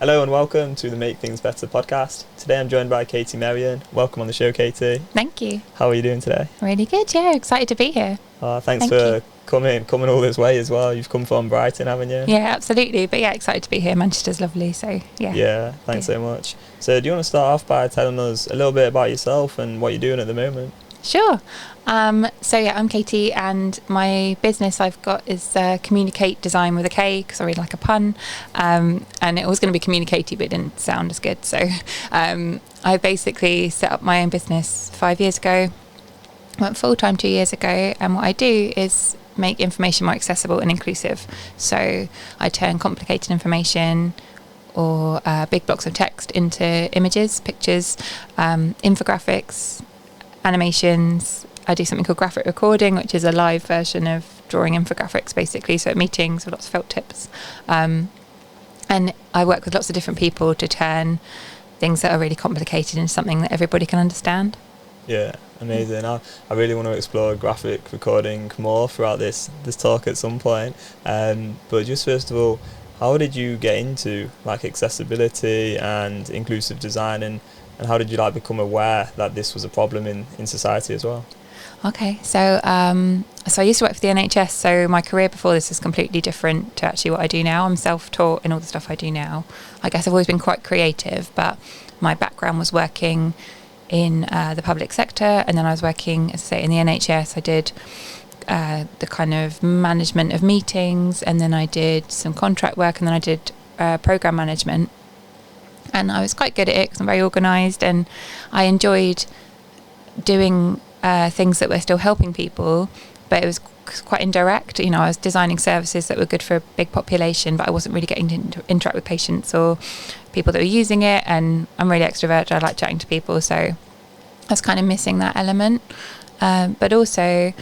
Hello and welcome to the Make Things Better podcast. Today I'm joined by Katie Merrien. Welcome on the show, Katie. Thank you. How are you doing today? Really good, yeah. Excited to be here. Thanks Thank for you. coming all this way as well. You've come from Brighton, haven't you? Yeah, absolutely. But yeah, excited to be here. Manchester's lovely, so yeah. Yeah, thanks so much. So do you want to start off by telling us a little bit about yourself and what you're doing at the moment? Sure. So yeah, I'm Katie, and my business I've got is CommuniKate Design with a K, because I really like a pun. And it was going to be CommuniKate, but it didn't sound as good. So I basically set up my own business 5 years ago. Went full-time 2 years ago, and what I do is make information more accessible and inclusive. So I turn complicated information or big blocks of text into images, pictures, infographics, animations. I do something called graphic recording, which is a live version of drawing infographics, basically. So at meetings with lots of felt tips. And I work with lots of different people to turn things that are really complicated into something that everybody can understand. Yeah, amazing. I really want to explore graphic recording more throughout this talk at some point. But just first of all, how did you get into like accessibility and inclusive design, and how did you like become aware that this was a problem in society as well? Okay, so I used to work for the NHS, so my career before this is completely different to actually what I do now. I'm self-taught in all the stuff I do now. I guess I've always been quite creative, but my background was working in the public sector, and then I was working, as I say, in the NHS. I did the kind of management of meetings, and then I did some contract work, and then I did program management. And I was quite good at it because I'm very organised, and I enjoyed doing things that were still helping people, but it was quite indirect. You know, I was designing services that were good for a big population, but I wasn't really getting to interact with patients or people that were using it. And I'm really extroverted. I like chatting to people, so I was kind of missing that element. But also,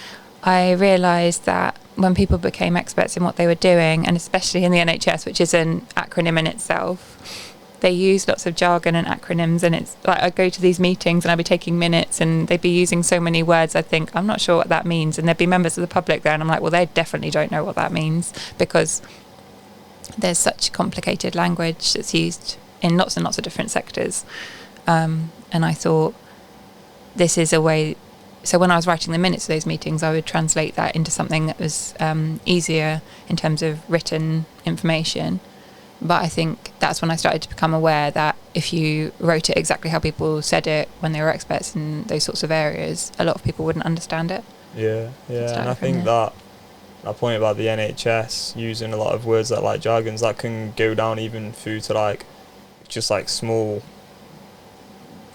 I realised that when people became experts in what they were doing, and especially in the NHS, which is an acronym in itself, they use lots of jargon and acronyms, and it's like I go to these meetings and I'd be taking minutes and they'd be using so many words I think I'm not sure what that means, and there'd be members of the public there and I'm like, well, they definitely don't know what that means, because there's such complicated language that's used in lots and lots of different sectors. And I thought, this is a way. So when I was writing the minutes of those meetings, I would translate that into something that was easier in terms of written information. But I think that's when I started to become aware that if you wrote it exactly how people said it when they were experts in those sorts of areas, a lot of people wouldn't understand it. Yeah, and I think that point about the NHS using a lot of words that like jargons, that can go down even through to like just like small,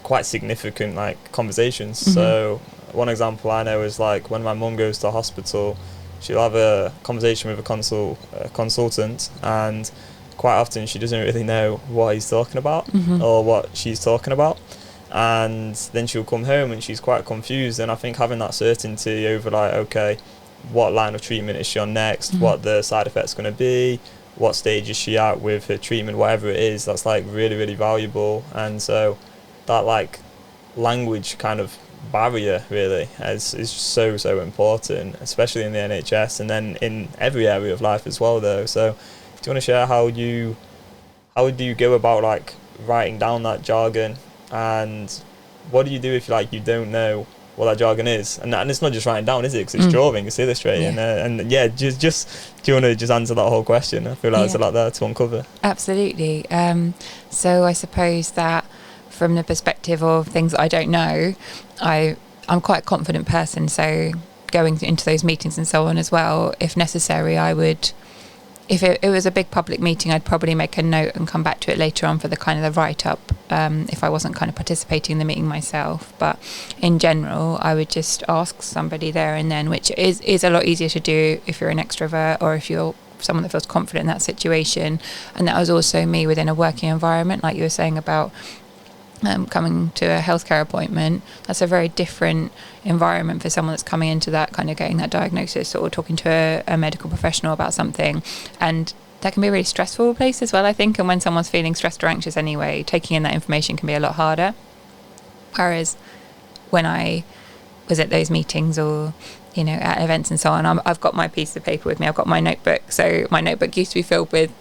quite significant like conversations. Mm-hmm. So one example I know is like when my mum goes to hospital, she'll have a conversation with a consultant, and quite often she doesn't really know what he's talking about. Mm-hmm. Or what she's talking about, and then she'll come home and she's quite confused. And I think having that certainty over like, okay, what line of treatment is she on next, mm-hmm. what the side effect's going to be, what stage is she at with her treatment, whatever it is, that's like really, really valuable. And so that like language kind of barrier really is so important, especially in the NHS and then in every area of life as well though. So do you want to share how do you go about like writing down that jargon, and what do you do if like you don't know what that jargon is? And it's not just writing down, is it? Because it's drawing, it's illustrating, yeah. And yeah, just do you want to just answer that whole question? I feel like there's a lot there to uncover. Absolutely. So I suppose that from the perspective of things that I don't know, I'm quite a confident person, so going into those meetings and so on as well, if necessary, I would. If it was a big public meeting, I'd probably make a note and come back to it later on for the kind of the write-up, if I wasn't kind of participating in the meeting myself. But in general, I would just ask somebody there and then, which is a lot easier to do if you're an extrovert or if you're someone that feels confident in that situation. And that was also me within a working environment, like you were saying about coming to a healthcare appointment. That's a very different environment for someone that's coming into that kind of getting that diagnosis or talking to a medical professional about something, and that can be a really stressful place as well, I think. And when someone's feeling stressed or anxious anyway, taking in that information can be a lot harder. Whereas when I was at those meetings or at events and so on, I've got my piece of paper with me, I've got my notebook. So my notebook used to be filled with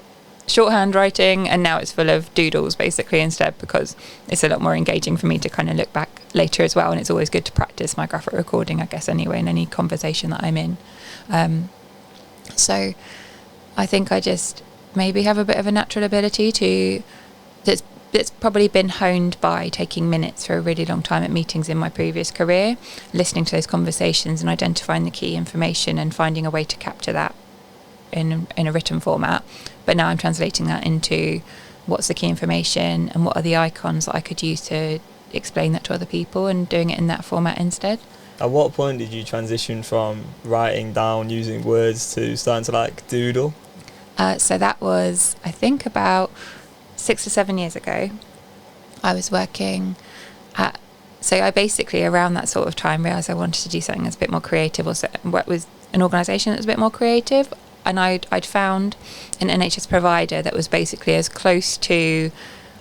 shorthand writing, and now it's full of doodles basically instead, because it's a lot more engaging for me to kind of look back later as well, and it's always good to practice my graphic recording, I guess, anyway, in any conversation that I'm in. So I think I just maybe have a bit of a natural ability to that's probably been honed by taking minutes for a really long time at meetings in my previous career, listening to those conversations and identifying the key information and finding a way to capture that in a written format. But now I'm translating that into what's the key information and what are the icons that I could use to explain that to other people, and doing it in that format instead. At what point did you transition from writing down using words to starting to like doodle? So that was, I think, about 6 to 7 years ago. I was working at, so I basically around that sort of time realised I wanted to do something that's a bit more creative, or work with an organisation that was a bit more creative. And I'd found an NHS provider that was basically as close to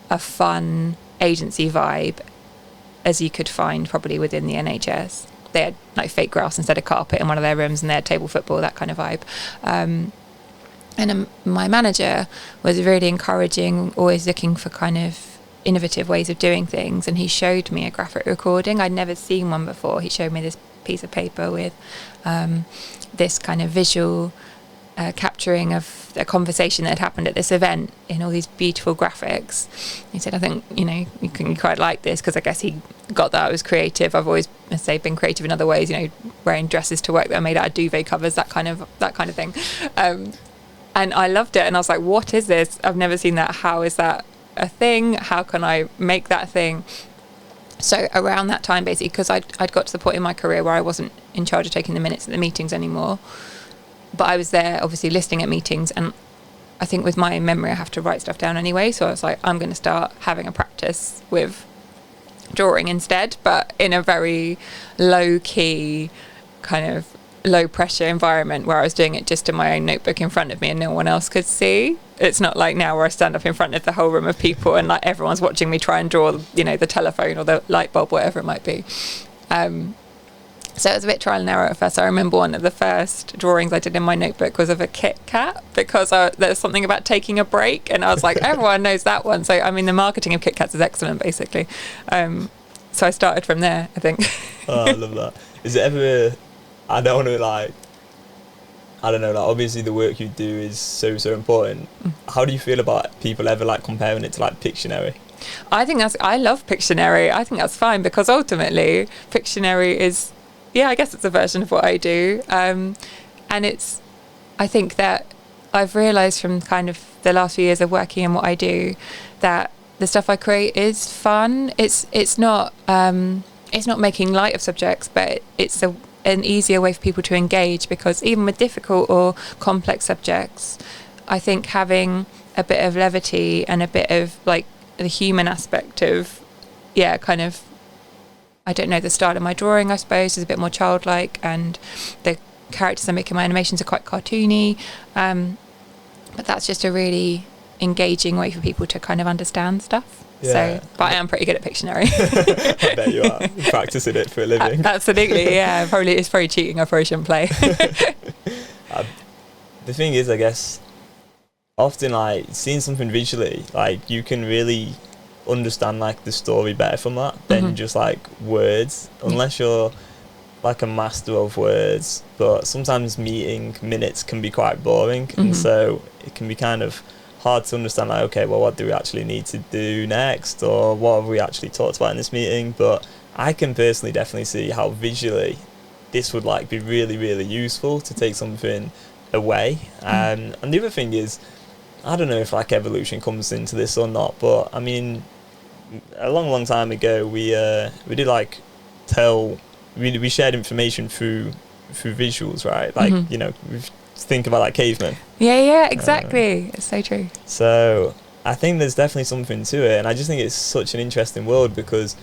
a fun agency vibe as you could find probably within the NHS. They had like fake grass instead of carpet in one of their rooms, and they had table football, that kind of vibe. And my manager was really encouraging, always looking for kind of innovative ways of doing things. And he showed me a graphic recording. I'd never seen one before. He showed me this piece of paper with this kind of visual capturing of a conversation that had happened at this event in all these beautiful graphics. He said, I think, you quite like this, because I guess he got that I was creative. I've always, I say, been creative in other ways, wearing dresses to work that are made out of duvet covers, that kind of thing. And I loved it. And I was like, what is this? I've never seen that. How is that a thing? How can I make that thing? So around that time, basically, because I'd got to the point in my career where I wasn't in charge of taking the minutes at the meetings anymore, but I was there obviously listening at meetings, and I think with my memory I have to write stuff down anyway, so I was like, I'm going to start having a practice with drawing instead, but in a very low key kind of low pressure environment where I was doing it just in my own notebook in front of me and no one else could see. It's not like now where I stand up in front of the whole room of people and like everyone's watching me try and draw, the telephone or the light bulb, whatever it might be. So it was a bit trial and error at first. I remember one of the first drawings I did in my notebook was of a Kit Kat, because there's something about taking a break, and I was like, everyone knows that one. So, the marketing of Kit Kats is excellent, basically. So I started from there, I think. Oh, I love that. Is it ever, I don't want to obviously the work you do is so important. How do you feel about people ever comparing it to Pictionary? I love Pictionary. I think that's fine, because ultimately Pictionary is, I guess it's a version of what I do. And I think that I've realised from kind of the last few years of working in what I do that the stuff I create is fun. It's not making light of subjects, but it's an easier way for people to engage, because even with difficult or complex subjects, I think having a bit of levity and a bit of the human aspect of, kind of, I don't know, the style of my drawing, I suppose, is a bit more childlike, and the characters I make in my animations are quite cartoony. But that's just a really engaging way for people to kind of understand stuff. Yeah. So, but I am pretty good at Pictionary. I bet you are. Practicing it for a living. Absolutely, yeah. It's probably cheating. I probably shouldn't play. The thing is, I guess, often seeing something visually, you can really understand the story better from that than just words, unless you're a master of words. But sometimes meeting minutes can be quite boring, and so it can be kind of hard to understand okay, well, what do we actually need to do next, or what have we actually talked about in this meeting? But I can personally definitely see how visually this would be really, really useful to take something away. And the other thing is, I don't know if evolution comes into this or not, but a long time ago we did we shared information through visuals, right? We think about cavemen. Yeah, exactly. It's so true. So I think there's definitely something to it, and I just think it's such an interesting world, because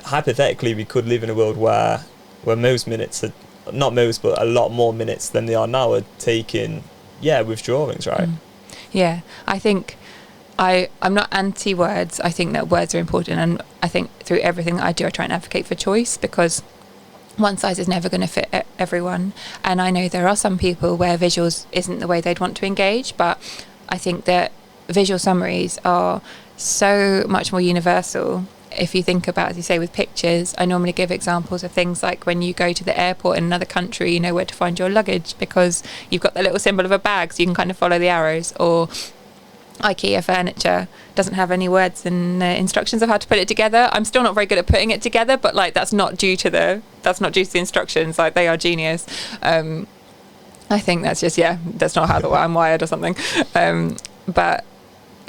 hypothetically we could live in a world where most minutes are, not most, but a lot more minutes than they are now are taken with drawings, right? Yeah, I think I'm not anti-words. I think that words are important, and I think through everything that I do I try and advocate for choice, because one size is never going to fit everyone. And I know there are some people where visuals isn't the way they'd want to engage, but I think that visual summaries are so much more universal. If you think about, as you say, with pictures, I normally give examples of things like when you go to the airport in another country, you know where to find your luggage because you've got the little symbol of a bag, so you can kind of follow the arrows. Or IKEA furniture doesn't have any words and instructions of how to put it together. I'm still not very good at putting it together, but like that's not due to the instructions. Like they are genius. I think that's just that's not how I'm wired or something. But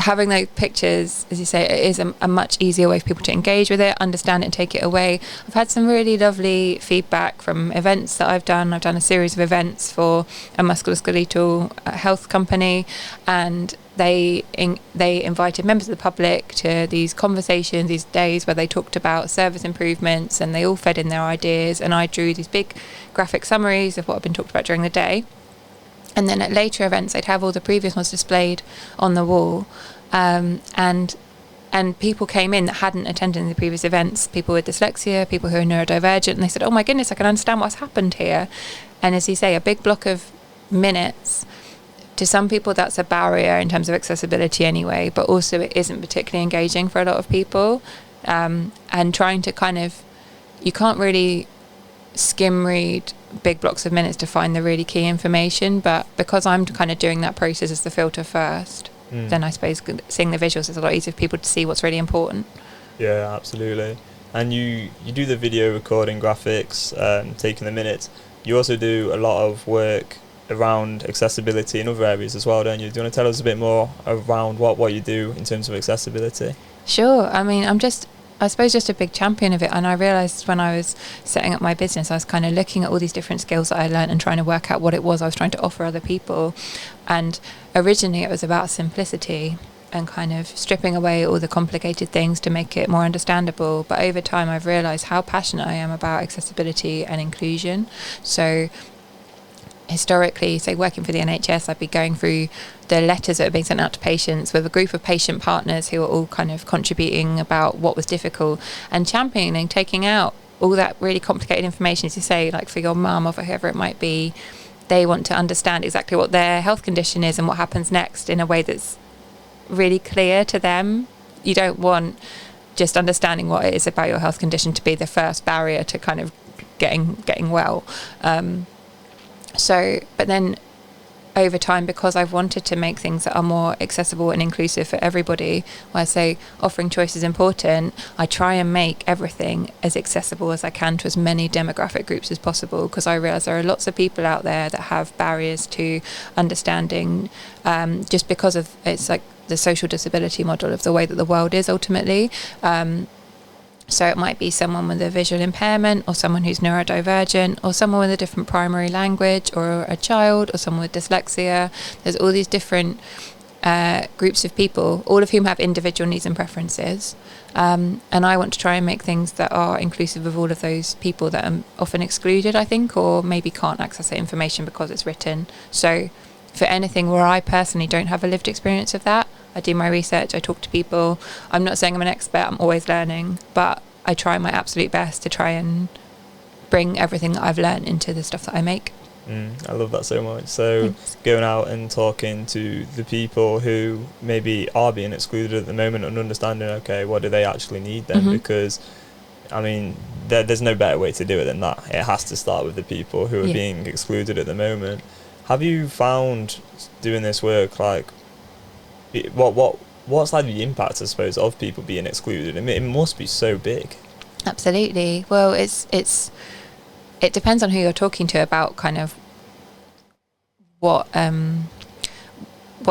having those pictures, as you say, it is a much easier way for people to engage with it, understand it and take it away. I've had some really lovely feedback from events that I've done. I've done a series of events for a musculoskeletal health company, and they invited members of the public to these conversations, these days where they talked about service improvements, and they all fed in their ideas, and I drew these big graphic summaries of what had been talked about during the day. And then at later events, they'd have all the previous ones displayed on the wall. And people came in that hadn't attended the previous events, people with dyslexia, people who are neurodivergent, and they said, oh my goodness, I can understand what's happened here. And as you say, a big block of minutes, to some people that's a barrier in terms of accessibility anyway, but also it isn't particularly engaging for a lot of people. And trying to kind of, you can't really skim read big blocks of minutes to find the really key information, but because I'm kind of doing that process as the filter first, then I suppose seeing the visuals is a lot easier for people to see what's really important. Yeah, absolutely. And you do the video recording, graphics, taking the minutes. You also do a lot of work around accessibility in other areas as well, don't you? Do you want to tell us a bit more around what you do in terms of accessibility? Sure. I mean, I suppose just a big champion of it, and I realised when I was setting up my business, I was kind of looking at all these different skills that I learned and trying to work out what it was I was trying to offer other people. And originally it was about simplicity and kind of stripping away all the complicated things to make it more understandable. But over time I've realised how passionate I am about accessibility and inclusion. So historically, say working for the NHS, I'd be going through the letters that are being sent out to patients with a group of patient partners who are all kind of contributing about what was difficult and championing, taking out all that really complicated information, as you say, like for your mum or for whoever it might be. They want to understand exactly what their health condition is and what happens next in a way that's really clear to them. You don't want just understanding what it is about your health condition to be the first barrier to kind of getting well. But then over time, because I've wanted to make things that are more accessible and inclusive for everybody, where I say offering choice is important, I try and make everything as accessible as I can to as many demographic groups as possible, because I realise there are lots of people out there that have barriers to understanding, just because of it's like the social disability model of the way that the world is ultimately. So it might be someone with a visual impairment, or someone who's neurodivergent, or someone with a different primary language, or a child, or someone with dyslexia. There's all these different groups of people, all of whom have individual needs and preferences. And I want to try and make things that are inclusive of all of those people that are often excluded, I think, or maybe can't access that information because it's written. So for anything where I personally don't have a lived experience of that, I do my research, I talk to people. I'm not saying I'm an expert, I'm always learning, but I try my absolute best to try and bring everything that I've learned into the stuff that I make. I love that so much. So Thanks. Going out and talking to the people who maybe are being excluded at the moment and understanding, okay, what do they actually need then? Because, I mean, there's no better way to do it than that. It has to start with the people who are being excluded at the moment. Have you found doing this work, like, what's like the impact, I suppose, of people being excluded? I mean, it must be so big. Absolutely. Well, it depends on who you're talking to about kind of what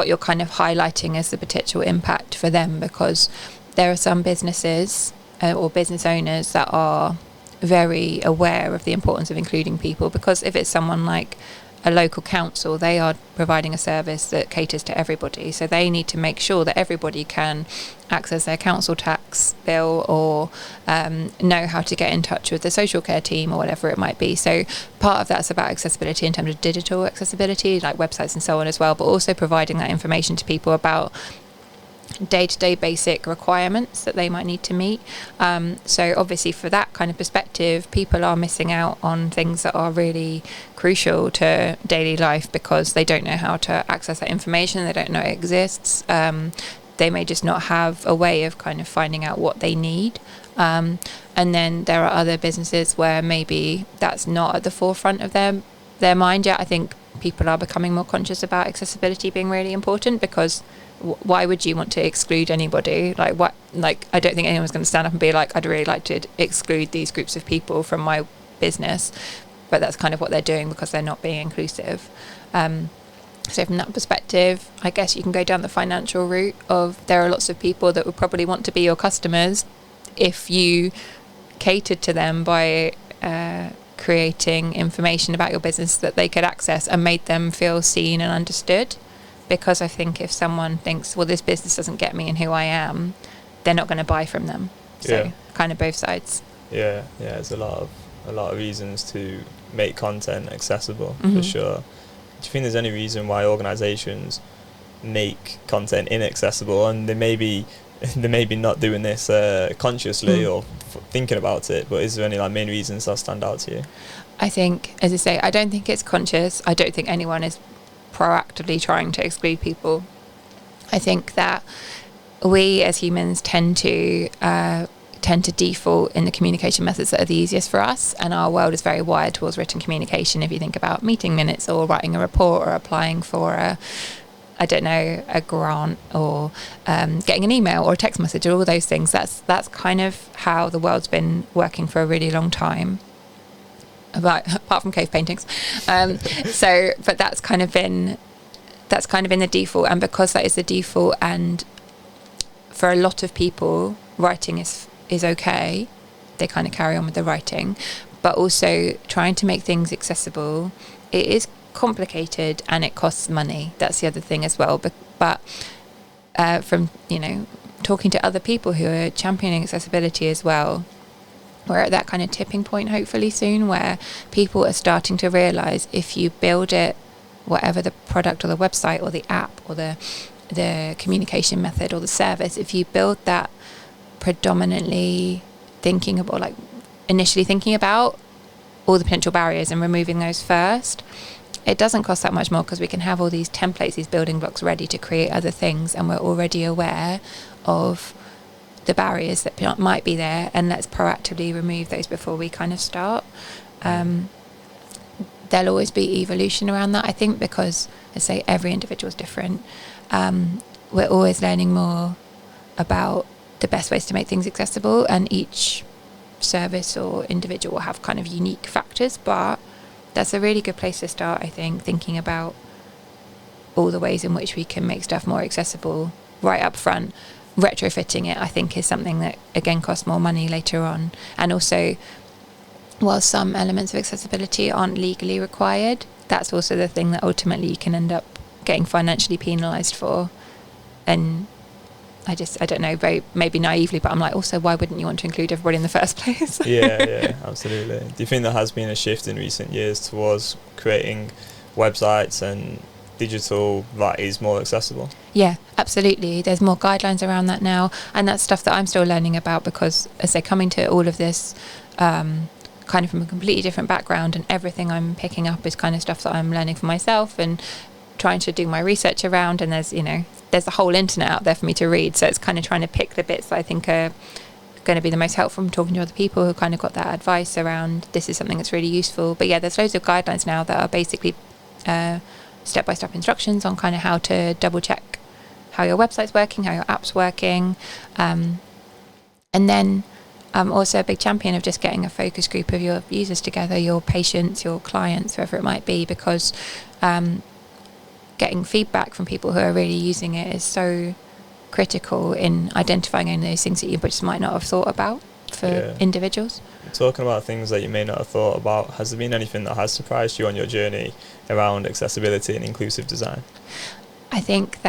you're kind of highlighting as the potential impact for them, because there are some businesses or business owners that are very aware of the importance of including people, because if it's someone like a local council, they are providing a service that caters to everybody, so they need to make sure that everybody can access their council tax bill or know how to get in touch with the social care team or whatever it might be. So part of that's about accessibility in terms of digital accessibility, like websites and so on as well, but also providing that information to people about day-to-day basic requirements that they might need to meet. So obviously for that kind of perspective, people are missing out on things that are really crucial to daily life because they don't know how to access that information, they don't know it exists. They may just not have a way of kind of finding out what they need. And then there are other businesses where maybe that's not at the forefront of their mind yet. I think people are becoming more conscious about accessibility being really important because why would you want to exclude anybody? Like what? Like I don't think anyone's going to stand up and be like, I'd really like to exclude these groups of people from my business, but that's kind of what they're doing because they're not being inclusive. So from that perspective, I guess you can go down the financial route of there are lots of people that would probably want to be your customers if you catered to them by creating information about your business that they could access and made them feel seen and understood. Because I think if someone thinks, well, this business doesn't get me and who I am, they're not going to buy from them. So kind of both sides. Yeah, there's a lot of reasons to make content accessible, for sure. Do you think there's any reason why organisations make content inaccessible, and they may be not doing this consciously or thinking about it, but is there any main reasons that stand out to you? I think, as I say, I don't think it's conscious. I don't think anyone is proactively trying to exclude people. I think that we as humans tend to default in the communication methods that are the easiest for us, and our world is very wired towards written communication. If you think about meeting minutes or writing a report or applying for a grant or getting an email or a text message or all those things, that's kind of how the world's been working for a really long time. Apart from cave paintings, but that's kind of been the default, and because that is the default, and for a lot of people, writing is okay. They kind of carry on with the writing, but also trying to make things accessible. It is complicated and it costs money. That's the other thing as well. But from talking to other people who are championing accessibility as well, we're at that kind of tipping point hopefully soon where people are starting to realise if you build it, whatever the product or the website or the app or the communication method or the service, if you build that predominantly initially thinking about all the potential barriers and removing those first, it doesn't cost that much more because we can have all these templates, these building blocks ready to create other things, and we're already aware of the barriers that might be there, and let's proactively remove those before we kind of start. There'll always be evolution around that, I think, because, as I say, every individual is different. We're always learning more about the best ways to make things accessible, and each service or individual will have kind of unique factors, but that's a really good place to start, I think, thinking about all the ways in which we can make stuff more accessible right up front. Retrofitting it, I think, is something that, again, costs more money later on. And also, while some elements of accessibility aren't legally required, that's also the thing that ultimately you can end up getting financially penalised for. And I don't know, very maybe naively, but I'm like, also, why wouldn't you want to include everybody in the first place? yeah, absolutely. Do you think there has been a shift in recent years towards creating websites and digital that is more accessible? Yeah, absolutely. There's more guidelines around that now, and that's stuff that I'm still learning about because, as they're coming to all of this kind of from a completely different background, and everything I'm picking up is kind of stuff that I'm learning for myself and trying to do my research around, and there's the whole internet out there for me to read, so it's kind of trying to pick the bits that I think are going to be the most helpful from talking to other people who kind of got that advice around this is something that's really useful. But yeah, there's loads of guidelines now that are basically step-by-step instructions on kind of how to double check how your website's working, how your app's working, and then I'm also a big champion of just getting a focus group of your users together, your patients, your clients, whoever it might be, because getting feedback from people who are really using it is so critical in identifying any of those things that you just might not have thought about for individuals. Talking about things that you may not have thought about, has there been anything that has surprised you on your journey around accessibility and inclusive design? I think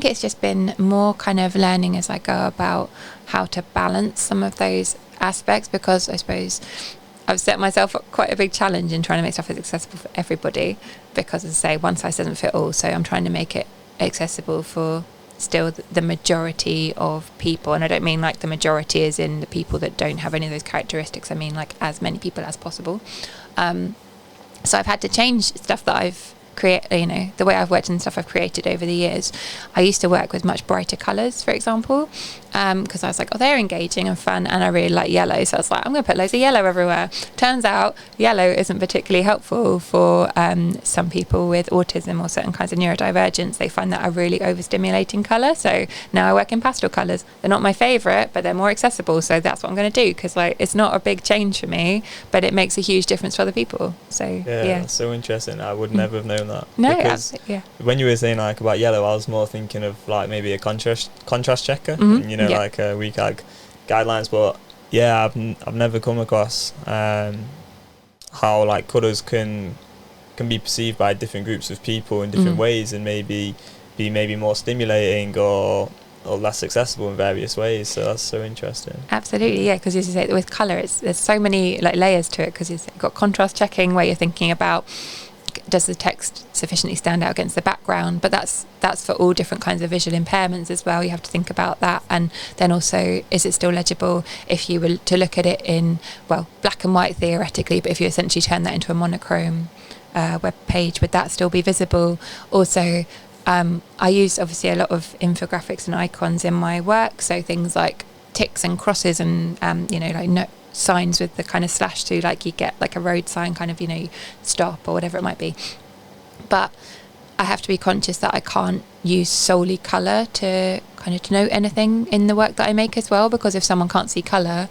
it's just been more kind of learning as I go about how to balance some of those aspects, because I suppose I've set myself up quite a big challenge in trying to make stuff as accessible for everybody, because, as I say, one size doesn't fit all, so I'm trying to make it accessible for still the majority of people, and I don't mean like the majority is in the people that don't have any of those characteristics, I mean like as many people as possible. So I've had to change stuff that I've created, the way I've worked and stuff I've created over the years. I used to work with much brighter colours, for example, because I was like, oh, they're engaging and fun, and I really like yellow, so I was like, I'm going to put loads of yellow everywhere. Turns out yellow isn't particularly helpful for some people with autism or certain kinds of neurodivergence. They find that a really overstimulating colour, so now I work in pastel colours. They're not my favourite, but they're more accessible, so that's what I'm going to do, because like it's not a big change for me, but it makes a huge difference for other people. So yeah. That's so interesting. I would never have known that. No, because when you were saying like about yellow, I was more thinking of like maybe a contrast checker, and, like WCAG guidelines. But yeah, I've never come across how like colours can be perceived by different groups of people in different ways, and maybe be more stimulating or less accessible in various ways. So that's so interesting. Absolutely, yeah, because as you say, with colour, there's so many like layers to it, because you've got contrast checking where you're thinking about, does the text sufficiently stand out against the background, but that's for all different kinds of visual impairments as well. You have to think about that. And then also, is it still legible if you were to look at it in, well, black and white theoretically, but if you essentially turn that into a monochrome web page, would that still be visible? Also, I use obviously a lot of infographics and icons in my work, so things like ticks and crosses and like signs with the kind of slash through, like you get like a road sign kind of, stop or whatever it might be. But I have to be conscious that I can't use solely colour to kind of denote anything in the work that I make as well, because if someone can't see colour,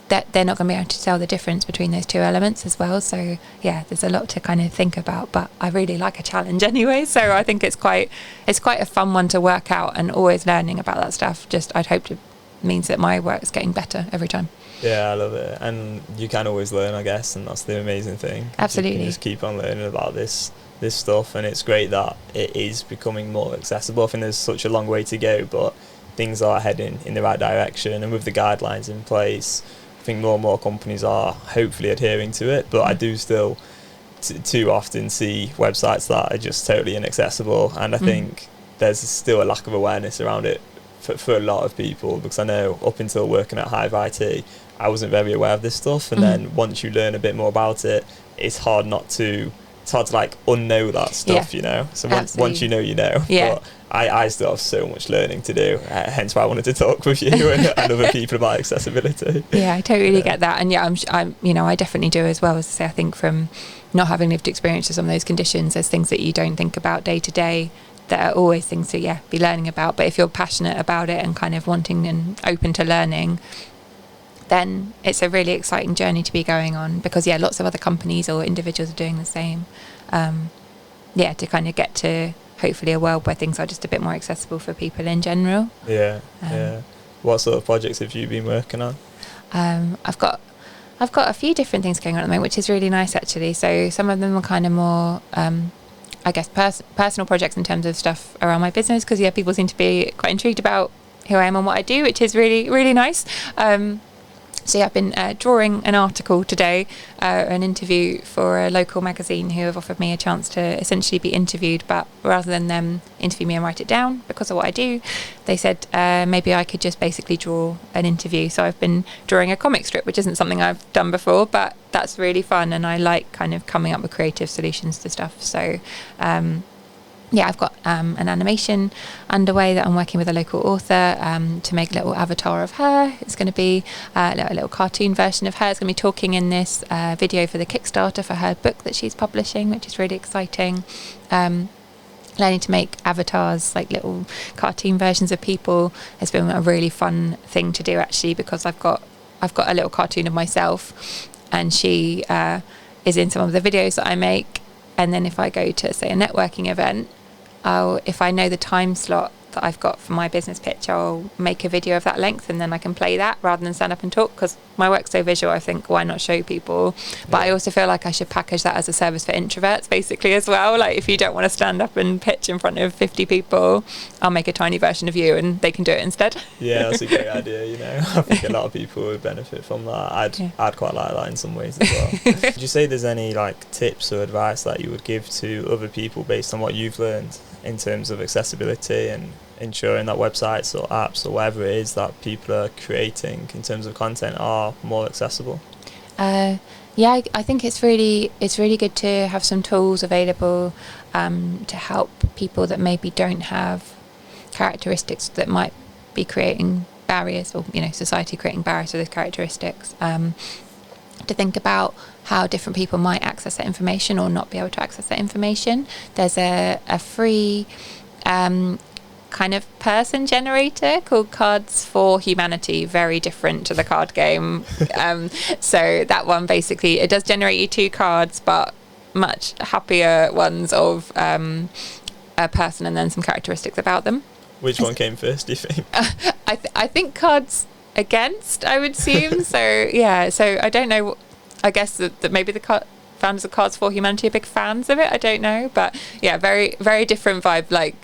that they're not going to be able to tell the difference between those two elements as well. So yeah, there's a lot to kind of think about, but I really like a challenge anyway, so I think it's quite a fun one to work out, and always learning about that stuff. Just I'd hope it means that my work's getting better every time. Yeah, I love it. And you can always learn, I guess, and that's the amazing thing. Absolutely. You can just keep on learning about this stuff, and it's great that it is becoming more accessible. I think there's such a long way to go, but things are heading in the right direction, and with the guidelines in place, I think more and more companies are hopefully adhering to it. But I do still too often see websites that are just totally inaccessible, and I think there's still a lack of awareness around it for a lot of people, because I know up until working at Hive IT, I wasn't very aware of this stuff, and then once you learn a bit more about it, it's hard to like unknow that stuff, so once you know, yeah. But I still have so much learning to do, hence why I wanted to talk with you and other people about accessibility. Yeah, I totally get that. And yeah, I'm I definitely do as well. As I say, I think from not having lived experience of some of those conditions, there's things that you don't think about day to day that are always things to be learning about. But if you're passionate about it and kind of wanting and open to learning, then it's a really exciting journey to be going on, because lots of other companies or individuals are doing the same. To kind of get to hopefully a world where things are just a bit more accessible for people in general. What sort of projects have you been working on? I've got a few different things going on at the moment, which is really nice actually. So some of them are kind of more I guess personal projects in terms of stuff around my business, because people seem to be quite intrigued about who I am and what I do, which is really, really nice. I've been drawing an article today, an interview for a local magazine who have offered me a chance to essentially be interviewed, but rather than them interview me and write it down because of what I do, they said maybe I could just basically draw an interview. So I've been drawing a comic strip, which isn't something I've done before, but that's really fun, and I like kind of coming up with creative solutions to stuff. So I've got an animation underway that I'm working with a local author to make a little avatar of her. It's going to be a little cartoon version of her. It's going to be talking in this video for the Kickstarter for her book that she's publishing, which is really exciting. Learning to make avatars, like little cartoon versions of people, has been a really fun thing to do actually, because I've got a little cartoon of myself, and she is in some of the videos that I make. And then if I go to, say, a networking event, if I know the time slot that I've got for my business pitch, I'll make a video of that length, and then I can play that rather than stand up and talk, because my work's so visual. I think, why not show people? But I also feel like I should package that as a service for introverts basically as well. Like, if you don't want to stand up and pitch in front of 50 people, I'll make a tiny version of you and they can do it instead. Yeah, that's a great idea. I think a lot of people would benefit from that. I'd quite like that in some ways as well. Would you say there's any tips or advice that you would give to other people based on what you've learned in terms of accessibility and ensuring that websites or apps or whatever it is that people are creating in terms of content are more accessible? I think it's really good to have some tools available to help people that maybe don't have characteristics that might be creating barriers, or society creating barriers to those characteristics. To think about how different people might access that information or not be able to access that information. There's a free kind of person generator called Cards for Humanity, very different to the card game. So that one, basically, it does generate you 2 cards, but much happier ones of a person and then some characteristics about them. Which one came first, do you think? I think Cards Against, I would assume. So I don't know. I guess that maybe the founders of Cards for Humanity are big fans of it. I don't know, but yeah, very, very different vibe. Like,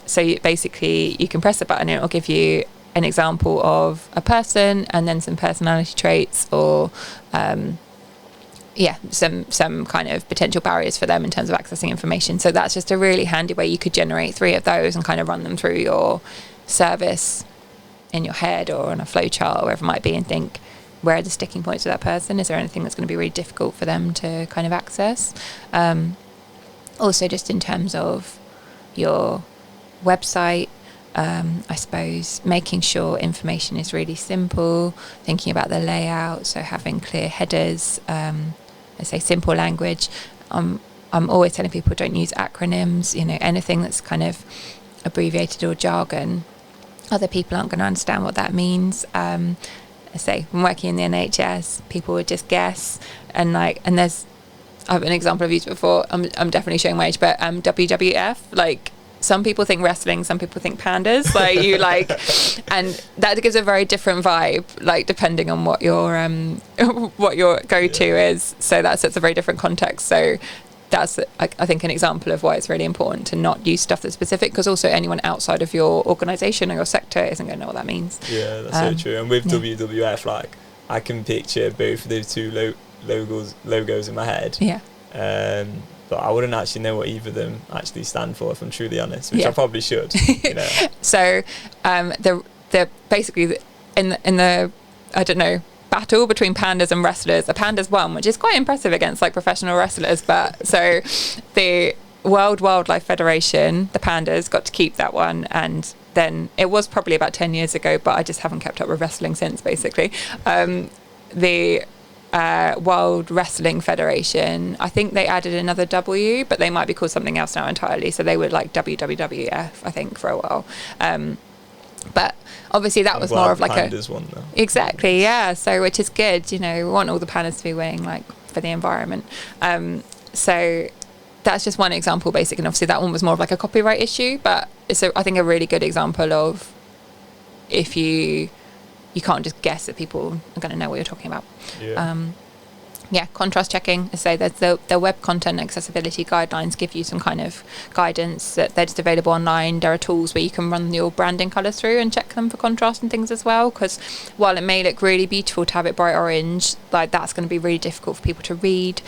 so basically you can press a button and it'll give you an example of a person and then some personality traits or some kind of potential barriers for them in terms of accessing information. So that's just a really handy way. You could generate 3 of those and kind of run them through your service in your head or on a flow chart or wherever it might be, and think, where are the sticking points of that person? Is there anything that's going to be really difficult for them to kind of access? Also, just in terms of your website, I suppose making sure information is really simple, thinking about the layout, so having clear headers, I say simple language. I'm always telling people, don't use acronyms, anything that's kind of abbreviated or jargon. Other people aren't going to understand what that means. I say, when working in the NHS, people would just guess, and there's, I have an example I've used before. I'm definitely showing my age, but WWF, like, some people think wrestling, some people think pandas. And that gives a very different vibe, like, depending on what your go-to is. So that sets a very different context. So that's, I think, an example of why it's really important to not use stuff that's specific, because also anyone outside of your organisation or your sector isn't going to know what that means. Yeah, that's so true. And with WWF, like, I can picture both of those 2 logos in my head. Yeah. But I wouldn't actually know what either of them actually stand for, if I'm truly honest, which I probably should. So the basically in the I don't know, battle between pandas and wrestlers, the pandas won, which is quite impressive against like professional wrestlers. But so the World Wildlife Federation, the pandas, got to keep that one, and then it was probably about 10 years ago, but I just haven't kept up with wrestling since, basically. The World Wrestling Federation, I think they added another W, but they might be called something else now entirely. So they were like WWF, I think, for a while. But obviously that was more of like pandas won, though. Exactly, yeah. So which is good, we want all the pandas to be winning, like, for the environment. So that's just one example, basically. And obviously that one was more of like a copyright issue, but it's I think a really good example of if you can't just guess that people are going to know what you're talking about. Contrast checking. So there's the web content accessibility guidelines give you some kind of guidance that they're just available online. There are tools where you can run your branding colours through and check them for contrast and things as well, because while it may look really beautiful to have it bright orange, like, that's going to be really difficult for people to read.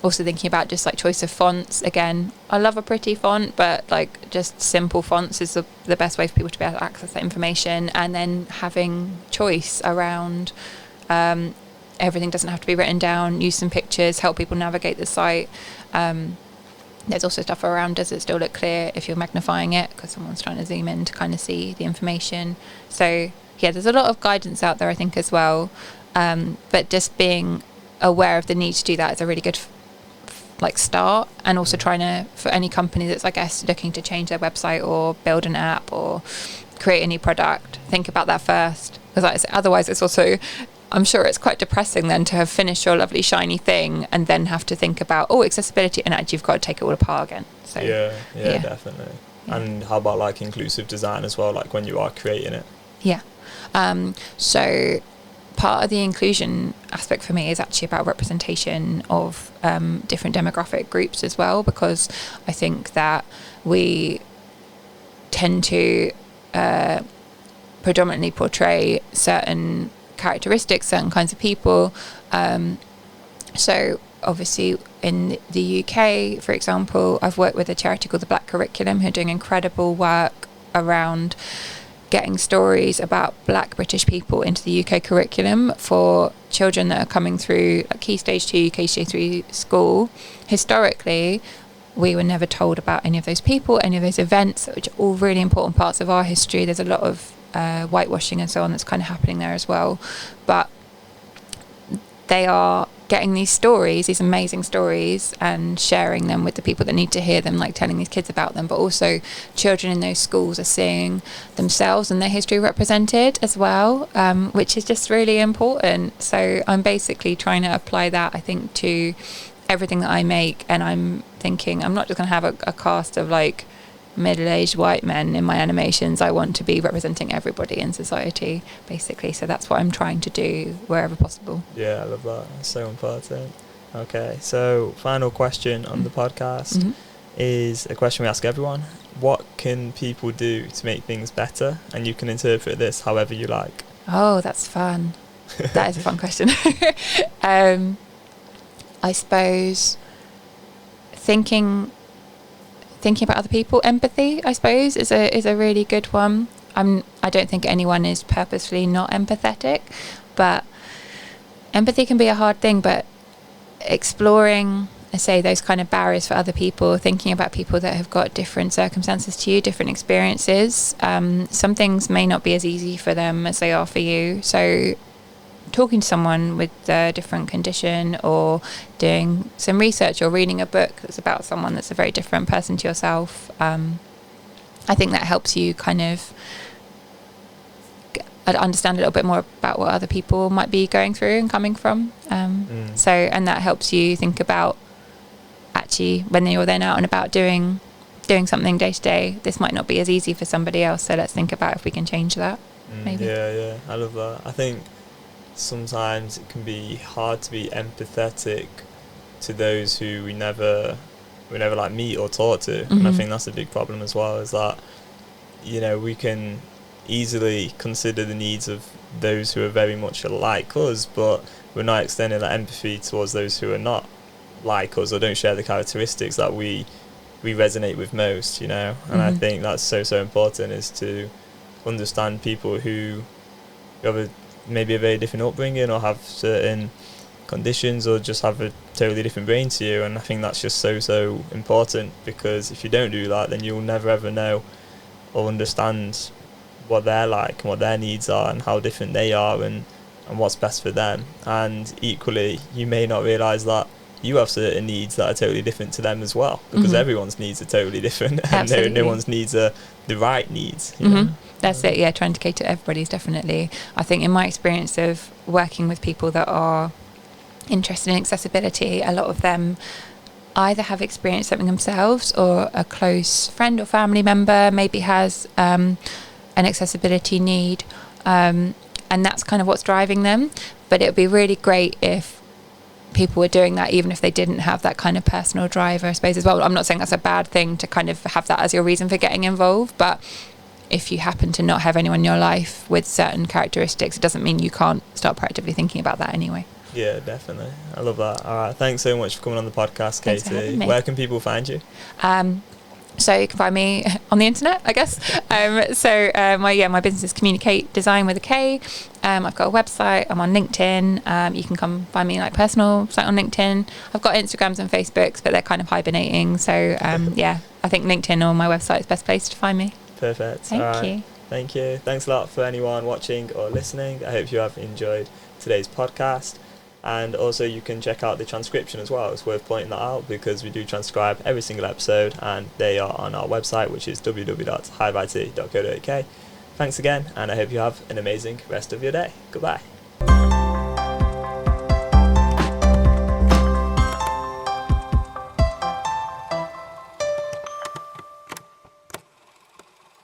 Also thinking about just like choice of fonts. Again, I love a pretty font, but like just simple fonts is the best way for people to be able to access that information. And then having choice around everything doesn't have to be written down. Use some pictures, help people navigate the site. There's also stuff around, does it still look clear if you're magnifying it, because someone's trying to zoom in to kind of see the information. So yeah, there's a lot of guidance out there, I think, as well. But just being aware of the need to do that is a really good start. And also trying to, for any company that's, I guess, looking to change their website or build an app or create a new product, think about that first, because otherwise it's also, I'm sure it's quite depressing then to have finished your lovely shiny thing and then have to think about accessibility, and actually you've got to take it all apart again. So yeah, definitely. Yeah. And how about like inclusive design as well, like when you are creating it? Yeah. So part of the inclusion aspect for me is actually about representation of different demographic groups as well, because I think that we tend to predominantly portray certain characteristics, certain kinds of people. So obviously in the UK, for example, I've worked with a charity called the Black Curriculum, who are doing incredible work around getting stories about Black British people into the UK curriculum for children that are coming through like Key Stage 2, Key Stage 3 school. Historically, we were never told about any of those people, any of those events, which are all really important parts of our history. There's a lot of whitewashing and so on that's kind of happening there as well. But they are getting these stories, these amazing stories, and sharing them with the people that need to hear them, like telling these kids about them. But also children in those schools are seeing themselves and their history represented as well, which is just really important. So I'm basically trying to apply that, I think, to everything that I make. And I'm thinking I'm not just going to have a cast of like middle-aged white men in my animations. I want to be representing everybody in society, basically. So that's what I'm trying to do wherever possible. Yeah, I love that. It's so important. Okay, so final question on the podcast is a question we ask everyone. What can people do to make things better? And you can interpret this however you like. Oh, that's fun. That is a fun question. I suppose thinking about other people. Empathy, I suppose, is a really good one. I don't think anyone is purposefully not empathetic, but empathy can be a hard thing. But exploring, I say, those kind of barriers for other people, thinking about people that have got different circumstances to you, different experiences. Some things may not be as easy for them as they are for you. So talking to someone with a different condition, or doing some research, or reading a book that's about someone that's a very different person to yourself, I think that helps you kind of understand a little bit more about what other people might be going through and coming from. So, and that helps you think about, actually, when you're then out and about doing something day to day, this might not be as easy for somebody else, so let's think about if we can change that. Maybe. Yeah, I love that. I think sometimes it can be hard to be empathetic to those who we never like meet or talk to, and I think that's a big problem as well, is that, you know, we can easily consider the needs of those who are very much like us, but we're not extending that empathy towards those who are not like us or don't share the characteristics that we resonate with most, you know. And I think that's so important, is to understand people who have maybe a very different upbringing, or have certain conditions, or just have a totally different brain to you. And I think that's just so important, because if you don't do that, then you'll never ever know or understand what they're like and what their needs are and how different they are, and what's best for them. And equally, you may not realise that you have certain needs that are totally different to them as well, because everyone's needs are totally different. And no one's needs are the right needs, you know? That's it, yeah, trying to cater to everybody's, definitely. I think in my experience of working with people that are interested in accessibility, a lot of them either have experienced something themselves, or a close friend or family member maybe has an accessibility need, and that's kind of what's driving them. But it would be really great if people were doing that, even if they didn't have that kind of personal drive, I suppose, as well. I'm not saying that's a bad thing to kind of have that as your reason for getting involved, but if you happen to not have anyone in your life with certain characteristics, it doesn't mean you can't start proactively thinking about that anyway. Yeah, definitely. I love that. All right, thanks so much for coming on the podcast, Katie. Thanks for having me. Where can people find you? So you can find me on the internet, I guess. My business is CommuniKate Design with a K. I've got a website. I'm on LinkedIn. You can come find me like personal site on LinkedIn. I've got Instagrams and Facebooks, but they're kind of hibernating. So I think LinkedIn or my website is the best place to find me. Perfect. Thank you. Thank you. Thanks a lot for anyone watching or listening. I hope you have enjoyed today's podcast. And also you can check out the transcription as well. It's worth pointing that out, because we do transcribe every single episode, and they are on our website, which is www.hiveit.co.uk. Thanks again, and I hope you have an amazing rest of your day. Goodbye.